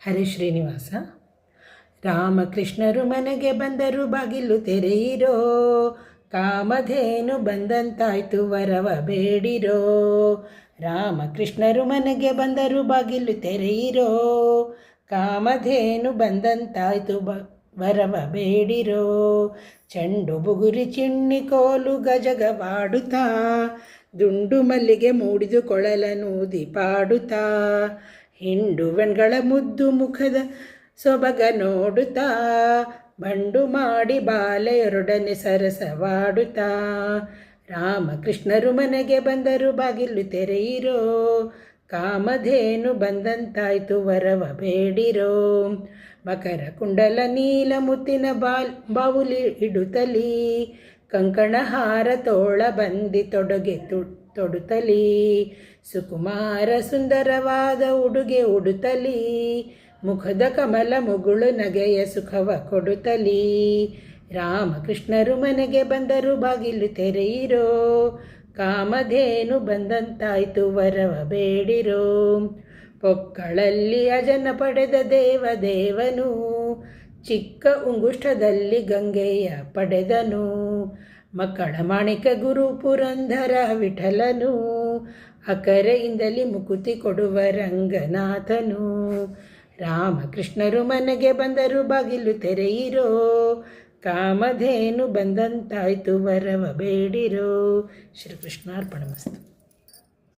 ಹರೇ ಶ್ರೀನಿವಾಸ. ರಾಮಕೃಷ್ಣರು ಮನೆಗೆ ಬಂದರು, ಬಾಗಿಲು ತೆರೆಯಿರೋ, ಕಾಮಧೇನು ಬಂದಂತಾಯ್ತು ವರವ ಬೇಡಿರೋ. ರಾಮಕೃಷ್ಣರು ಮನೆಗೆ ಬಂದರು, ಬಾಗಿಲು ತೆರೆಯಿರೋ, ಕಾಮಧೇನು ಬಂದಂತಾಯ್ತು ವರವ ಬೇಡಿರೋ. ಚೆಂಡು ಬುಗುರಿ ಚಿಣ್ಣಿ ಕೋಲು ಗಜಗವಾಡುತ್ತಾ, ದುಂಡು ಮಲ್ಲಿಗೆ ಮೂಡಿದು ಕೊಳಲನೂದಿ ಪಾಡುತ್ತಾ, ಹಿಂಡು ವೆಣ್ಗಳ ಮುದ್ದು ಮುಖದ ಸೊಬಗ ನೋಡುತ್ತಾ, ಬಂಡು ಮಾಡಿ ಬಾಲೆಯರೊಡನೆ ಸರಸವಾಡುತ್ತಾ. ರಾಮಕೃಷ್ಣರು ಮನೆಗೆ ಬಂದರು, ಬಾಗಿಲು ತೆರೆಯಿರೋ, ಕಾಮಧೇನು ಬಂದಂತಾಯ್ತು ವರವ ಬೇಡಿರೋ. ಮಕರ ಕುಂಡಲ ನೀಲ ಮುತ್ತಿನ ಬಾವುಲಿ ಇಡುತ್ತಲೀ, ಕಂಕಣ ಹಾರ ತೋಳ ಬಂದಿ ತೊಡಗೆ ತೊಡುತ್ತಲೀ, ಸುಕುಮಾರ ಸುಂದರವಾದ ಉಡುಗೆ ಉಡುತ್ತಲೀ, ಮುಖದ ಕಮಲ ಮುಗುಳು ನಗೆಯ ಸುಖವ ಕೊಡುತ್ತಲೀ. ರಾಮಕೃಷ್ಣರು ಮನೆಗೆ ಬಂದರು, ಬಾಗಿಲು ತೆರೆಯಿರೋ, ಕಾಮಧೇನು ಬಂದಂತಾಯ್ತು ವರವ ಬೇಡಿರೋ. ಪೊಕ್ಕಳಲ್ಲಿ ಅಜನ ಪಡೆದ ದೇವದೇವನು, ಚಿಕ್ಕ ಉಂಗುಷ್ಟದಲ್ಲಿ ಗಂಗೆಯ ಪಡೆದನು, ಮಕ್ಕಳ ಮಾಣಿಕ ಗುರು ಪುರಂದರ ವಿಠಲನು, ಅಕರೆಯಿಂದಲಿ ಮುಕುತಿ ಕೊಡುವ ರಂಗನಾಥನು. ರಾಮಕೃಷ್ಣರು ಮನೆಗೆ ಬಂದರು, ಬಾಗಿಲು ತೆರೆಯಿರೋ, ಕಾಮಧೇನು ಬಂದಂತಾಯ್ತು ವರವ ಬೇಡಿರೋ. ಶ್ರೀಕೃಷ್ಣಾರ್ಪಣಮಸ್ತು.